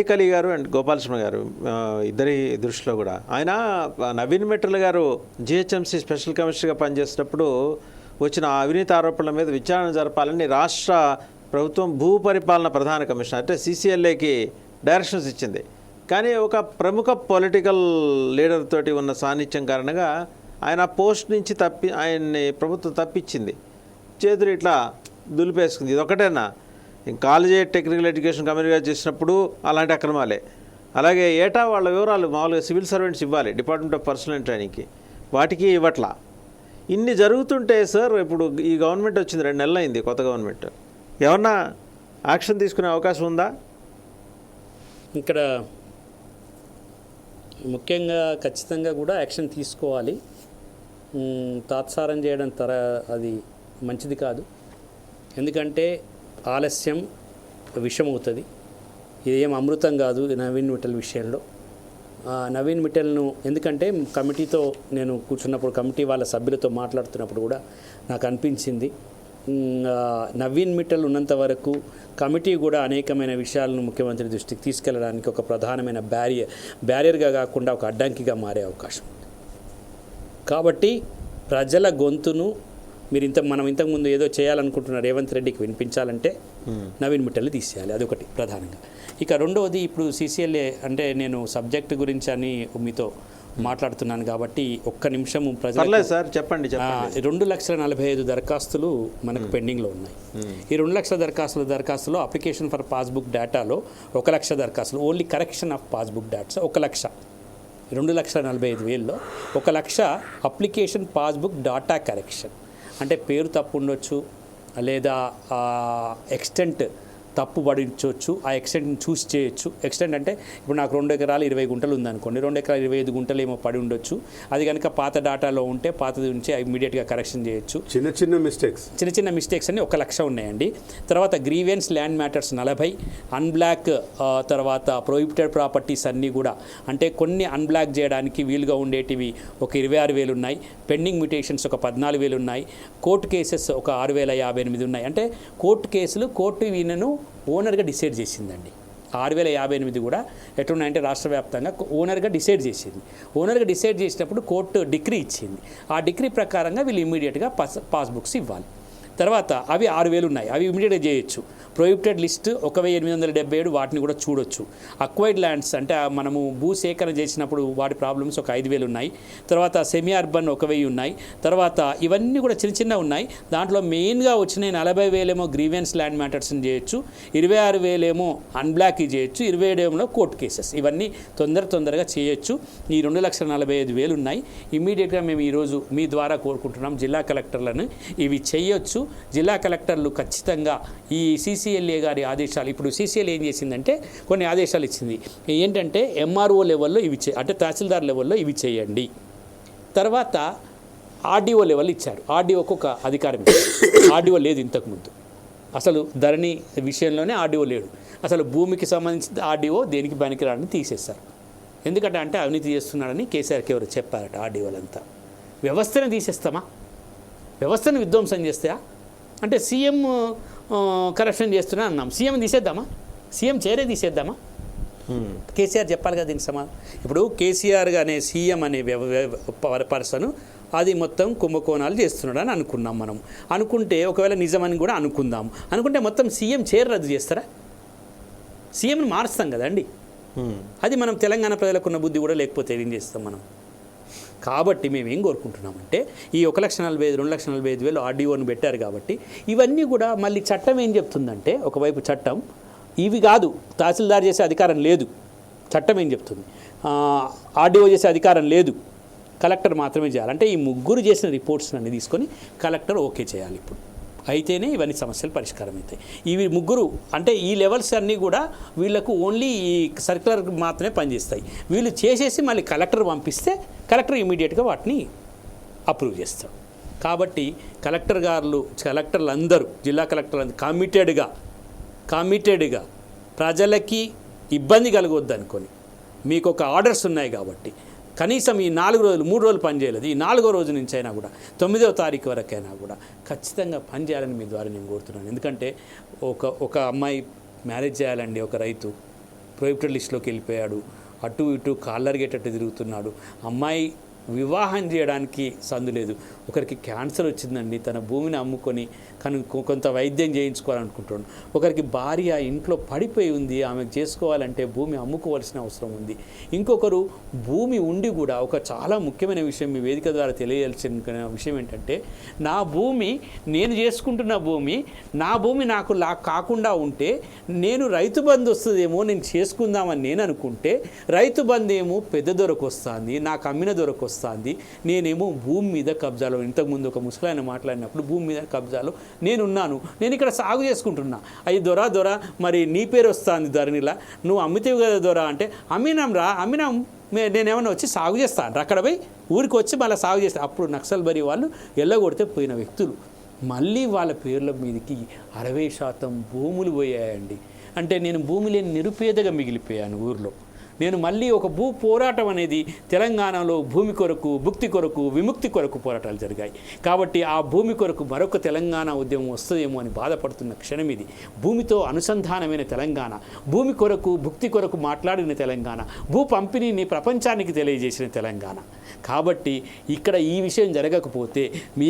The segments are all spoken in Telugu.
అలీ గారు అండ్ గోపాలకృష్ణ గారు ఇద్దరి దృష్టిలో కూడా ఆయన నవీన్ మిట్టల్ గారు జిహెచ్ఎంసీ స్పెషల్ కమిషనర్గా పనిచేసినప్పుడు వచ్చిన అవినీతి ఆరోపణల మీద విచారణ జరపాలని రాష్ట్ర ప్రభుత్వం భూ పరిపాలన ప్రధాన కమిషనర్ అంటే సిసిఎల్ఏకి డైరెక్షన్స్ ఇచ్చింది. కానీ ఒక ప్రముఖ పొలిటికల్ లీడర్ తోటి ఉన్న సాన్నిధ్యం కారణంగా ఆయన పోస్ట్ నుంచి ఆయన్ని ప్రభుత్వం తప్పించింది, చేతులు ఇట్లా దులిపేసుకుంది. ఇది ఒకటేనా? కాలేజీ టెక్నికల్ ఎడ్యుకేషన్ కమిటీగా చేసినప్పుడు అలాంటి అక్రమాలే. అలాగే ఏటా వాళ్ళ వివరాలు మామూలుగా సివిల్ సర్వెంట్స్ ఇవ్వాలి డిపార్ట్మెంట్ ఆఫ్ పర్సనల్ ట్రైనింగ్కి, వాటికి ఇవ్వట్లా. ఇన్ని జరుగుతుంటే సార్ ఇప్పుడు ఈ గవర్నమెంట్ వచ్చింది, 2 నెలలు అయింది కొత్త గవర్నమెంట్, ఏమన్నా యాక్షన్ తీసుకునే అవకాశం ఉందా? ఇక్కడ ముఖ్యంగా ఖచ్చితంగా కూడా యాక్షన్ తీసుకోవాలి. తాత్సారం చేయడం అది మంచిది కాదు. ఎందుకంటే ఆలస్యం విషమవుతుంది. ఇదేం అమృతం కాదు నవీన్ మిట్టల్ విషయంలో. నవీన్ మిట్టల్ను ఎందుకంటే కమిటీతో నేను కూర్చున్నప్పుడు, కమిటీ వాళ్ళ సభ్యులతో మాట్లాడుతున్నప్పుడు కూడా నాకు అనిపించింది, నవీన్ మిట్టల్ ఉన్నంత వరకు కమిటీ కూడా అనేకమైన విషయాలను ముఖ్యమంత్రి దృష్టికి తీసుకెళ్ళడానికి ఒక ప్రధానమైన బ్యారియర్గా కాకుండా ఒక అడ్డంకిగా మారే అవకాశం ఉంది. కాబట్టి ప్రజల గొంతును మనం ఇంతకుముందు ఏదో చేయాలనుకుంటున్న రేవంత్ రెడ్డికి వినిపించాలంటే నవీన్ మిట్టల్ని తీసేయాలి. అదొకటి ప్రధానంగా. ఇక రెండవది, ఇప్పుడు సిసిఎల్ఏ అంటే నేను సబ్జెక్ట్ గురించి అని మీతో మాట్లాడుతున్నాను కాబట్టి ఒక్క నిమిషము చెప్పండి. 2,45,000 దరఖాస్తులు మనకు పెండింగ్లో ఉన్నాయి. ఈ 2 లక్షల దరఖాస్తులో అప్లికేషన్ ఫర్ పాస్బుక్ డేటాలో 1 లక్ష దరఖాస్తులు, only correction of passbook data 1 lakh. 2,45,000లో 1 lakh application passbook data correction. అంటే పేరు తప్పు ఉండొచ్చు, లేదా ఎక్స్టెంట్ తప్పు పడించవచ్చు, ఆ ఎక్స్టెంట్ని చూస్ చేయొచ్చు. ఎక్స్టెంట్ అంటే ఇప్పుడు నాకు 2 ఎకరాలు 20 గుంటలు ఉందనుకోండి, 2 ఎకరాలు 25 గుంటలు ఏమో పడి ఉండొచ్చు. అది కనుక పాత డాటాలో ఉంటే పాతది నుంచి ఇమీడియట్గా కరెక్షన్ చేయొచ్చు. చిన్న మిస్టేక్స్ అన్ని 1 లక్ష ఉన్నాయండి. తర్వాత గ్రీవెన్స్ ల్యాండ్ మ్యాటర్స్ 40, అన్బ్లాక్ తర్వాత ప్రొహిబిటెడ్ ప్రాపర్టీస్ అన్నీ కూడా, అంటే కొన్ని అన్బ్లాక్ చేయడానికి వీలుగా ఉండేటివి ఒక 26,000 ఉన్నాయి. పెండింగ్ మ్యూటేషన్స్ ఒక 14,000 ఉన్నాయి. కోర్టు కేసెస్ ఒక 6,058 ఉన్నాయి. అంటే కోర్టు కేసులు కోర్టు వీళ్ళను ఓనర్గా డిసైడ్ చేసిందండి. 6,058 కూడా ఎట్లున్నాయంటే రాష్ట్ర వ్యాప్తంగా ఓనర్గా డిసైడ్ చేసింది. ఓనర్గా డిసైడ్ చేసినప్పుడు కోర్టు డిగ్రీ ఇచ్చింది. ఆ డిగ్రీ ప్రకారంగా వీళ్ళు ఇమీడియట్గా పాస్బుక్స్ ఇవ్వాలి. తర్వాత అవి 6,000 ఉన్నాయి, అవి ఇమీడియట్గా చేయొచ్చు. ప్రొహిబిటెడ్ లిస్ట్ 1,877 వాటిని కూడా చూడొచ్చు. అక్వైర్డ్ ల్యాండ్స్ అంటే మనము భూ సేకరణ చేసినప్పుడు వాటి ప్రాబ్లమ్స్ ఒక 5,000 ఉన్నాయి. తర్వాత సెమీ అర్బన్ 1,000 ఉన్నాయి. తర్వాత ఇవన్నీ కూడా చిన్న ఉన్నాయి. దాంట్లో మెయిన్గా వచ్చినాయి 40,000 ఏమో గ్రీవెన్స్ ల్యాండ్ మ్యాటర్స్ని చేయొచ్చు, 26,000 ఏమో అన్బ్లాక్ చేయొచ్చు, 27 ఏమో కోర్టు కేసెస్. ఇవన్నీ తొందరగా చేయొచ్చు. ఈ 2,45,000 ఉన్నాయి. ఇమీడియట్గా మేము ఈరోజు మీ ద్వారా కోరుకుంటున్నాం జిల్లా కలెక్టర్లను ఇవి చేయొచ్చు. జిల్లా కలెక్టర్లు ఖచ్చితంగా ఈ సిసిఎల్ఏ గారి ఆదేశాలు, ఇప్పుడు సిసిఎల్ఏ ఏం చేసిందంటే కొన్ని ఆదేశాలు ఇచ్చింది. ఏంటంటే ఎంఆర్ఓ లెవెల్లో ఇవి అంటే తహసీల్దార్ లెవెల్లో ఇవి చేయండి. తర్వాత ఆర్డీఓ లెవెల్ ఇచ్చారు. ఆర్డీఓకి ఒక అధికారం ఇచ్చారు. ఆర్డీఓ లేదు ఇంతకుముందు, అసలు ధరణి విషయంలోనే ఆర్డీఓ లేడు. అసలు భూమికి సంబంధించిన ఆర్డీఓ దేనికి పనికిరాడని తీసేశారు. ఎందుకంటే అవినీతి చేస్తున్నాడని కేసీఆర్కి ఎవరు చెప్పారట. ఆర్డీఓలంతా వ్యవస్థను తీసేస్తామా? వ్యవస్థను విధ్వంసం చేస్తాయా? అంటే సీఎం కరప్షన్ చేస్తున్నా అన్నాం, సీఎం తీసేద్దామా? సీఎం చేరే తీసేద్దామా? కేసీఆర్ చెప్పాలి కదా దీనికి సమాధానం. ఇప్పుడు కేసీఆర్ అనే సీఎం అనే పర్సన్ అది మొత్తం కుంభకోణాలు చేస్తున్నాడు అని అనుకున్నాం. మనం అనుకుంటే ఒకవేళ నిజమని కూడా అనుకుంటే మొత్తం సీఎం చేర రద్దు చేస్తారా? సీఎంని మారుస్తాం కదండి. అది మనం తెలంగాణ ప్రజలకున్న బుద్ధి కూడా లేకపోతే ఏం చేస్తాం మనం? కాబట్టి మేము ఏం కోరుకుంటున్నామంటే ఈ 1,45,000 2,45,000 ఆర్డీఓని పెట్టారు కాబట్టి ఇవన్నీ కూడా మళ్ళీ చట్టం ఏం చెప్తుందంటే, ఒకవైపు చట్టం ఇవి కాదు, తహసీల్దార్ చేసే అధికారం లేదు. చట్టం ఏం చెప్తుంది? ఆర్డీఓ చేసే అధికారం లేదు, కలెక్టర్ మాత్రమే చేయాలి. అంటే ఈ ముగ్గురు చేసిన రిపోర్ట్స్ అన్ని తీసుకొని కలెక్టర్ ఓకే చేయాలి. ఇప్పుడు అయితేనే ఇవన్నీ సమస్యలు పరిష్కారం అవుతాయి. ఇవి ముగ్గురు అంటే ఈ లెవెల్స్ అన్నీ కూడా వీళ్ళకు ఓన్లీ ఈ సర్క్యులర్ మాత్రమే పనిచేస్తాయి. వీళ్ళు చేసేసి మళ్ళీ కలెక్టర్ పంపిస్తే కలెక్టర్ ఇమీడియట్గా వాటిని అప్రూవ్ చేస్తాడు. కాబట్టి కలెక్టర్లు అందరూ, జిల్లా కలెక్టర్లు కమిటెడ్గా ప్రజలకి ఇబ్బంది కలగొద్దు అనుకొని, మీకు ఒక ఆర్డర్స్ ఉన్నాయి కాబట్టి కనీసం ఈ 4 రోజులు 3 రోజులు పనిచేయలేదు, ఈ 4వ రోజు నుంచి అయినా కూడా 9వ తారీఖు వరకైనా కూడా ఖచ్చితంగా పనిచేయాలని మీ ద్వారా నేను కోరుతున్నాను. ఎందుకంటే ఒక అమ్మాయి మ్యారేజ్ చేయాలండి, ఒక రైతు ప్రొహిబిటెడ్ లిస్టులోకి వెళ్ళిపోయాడు, అటు ఇటు కాళ్ళరిగేటట్టు తిరుగుతున్నాడు. అమ్మాయి వివాహం చేయడానికి సందు లేదు. ఒకరికి క్యాన్సర్ వచ్చిందండి, తన భూమిని అమ్ముకొని కానీ కొంత వైద్యం చేయించుకోవాలనుకుంటున్నాడు. ఒకరికి భార్య ఇంట్లో పడిపోయి ఉంది, ఆమెకు చేసుకోవాలంటే భూమి అమ్ముకోవాల్సిన అవసరం ఉంది. ఇంకొకరు భూమి ఉండి కూడా ఒక చాలా ముఖ్యమైన విషయం మీ వేదిక ద్వారా తెలియాల్సిన విషయం ఏంటంటే, నా భూమి నేను చేసుకుంటున్న భూమి, నా భూమి నాకు కాకుండా ఉంటే నేను రైతు బంధు వస్తుందేమో నేను చేసుకుందామని నేను అనుకుంటే, రైతు బంధు ఏమో పెద్ద దొరకు వస్తుంది, నాకు అమ్మిన దొరకు వస్తుంది, నేనేమో భూమి మీద కబ్జాలో, ఇంతకుముందు ఒక ముసలాయన మాట్లాడినప్పుడు భూమి మీద కబ్జాలో నేనున్నాను, నేను ఇక్కడ సాగు చేసుకుంటున్నా. అయ్యి దొర మరి నీ పేరు వస్తుంది ధరణిలా, నువ్వు అమ్మితేవి కదా దొర అంటే, అమ్మినాం నేనేమన్నా వచ్చి సాగు చేస్తాను అక్కడ పోయి ఊరికి వచ్చి మళ్ళీ సాగు చేస్తాను. అప్పుడు నక్సల్బరీ వాళ్ళు ఎల్లగొడితే పోయిన వ్యక్తులు మళ్ళీ వాళ్ళ పేర్ల మీదకి 60% భూములు పోయాయండి. అంటే నేను భూమి లేని నిరుపేదగా మిగిలిపోయాను ఊరిలో. నేను మళ్ళీ ఒక భూ పోరాటం అనేది తెలంగాణలో భూమి కొరకు, భుక్తి కొరకు, విముక్తి కొరకు పోరాటాలు జరిగాయి. కాబట్టి ఆ భూమి కొరకు మరొక తెలంగాణ ఉద్యమం వస్తుందేమో అని బాధపడుతున్న క్షణం ఇది. భూమితో అనుసంధానమైన తెలంగాణ, భూమి కొరకు, భుక్తి కొరకు మాట్లాడిన తెలంగాణ, భూ పంపిణీని ప్రపంచానికి తెలియజేసిన తెలంగాణ. కాబట్టి ఇక్కడ ఈ విషయం జరగకపోతే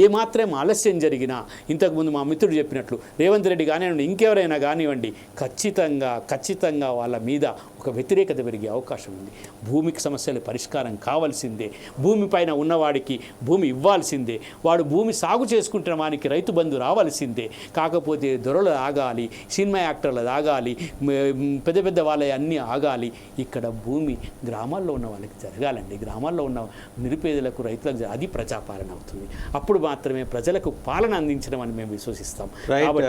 ఏమాత్రం ఆలస్యం జరిగినా, ఇంతకుముందు మా మిత్రుడు చెప్పినట్లు రేవంత్ రెడ్డి కానివ్వండి, ఇంకెవరైనా కానివ్వండి, ఖచ్చితంగా వాళ్ళ మీద ఒక వ్యతిరేకత పెరిగే అవకాశం ఉంది. భూమికి సమస్యలు పరిష్కారం కావాల్సిందే, భూమిపైన ఉన్నవాడికి భూమి ఇవ్వాల్సిందే, వాడు భూమి సాగు చేసుకుంటున్న వానికి రైతు బంధు రావాల్సిందే. కాకపోతే దొరలు ఆగాలి, సినిమా యాక్టర్లు ఆగాలి, పెద్ద వాళ్ళ అన్నీ ఆగాలి. ఇక్కడ భూమి గ్రామాల్లో ఉన్న వాళ్ళకి జరగాలండి. గ్రామాల్లో ఉన్న నిరుపేదలకు, రైతులకు అది ప్రజాపాలన అవుతుంది. అప్పుడు మాత్రమే ప్రజలకు పాలన అందించడం అని మేము విశ్వసిస్తాం. కాబట్టి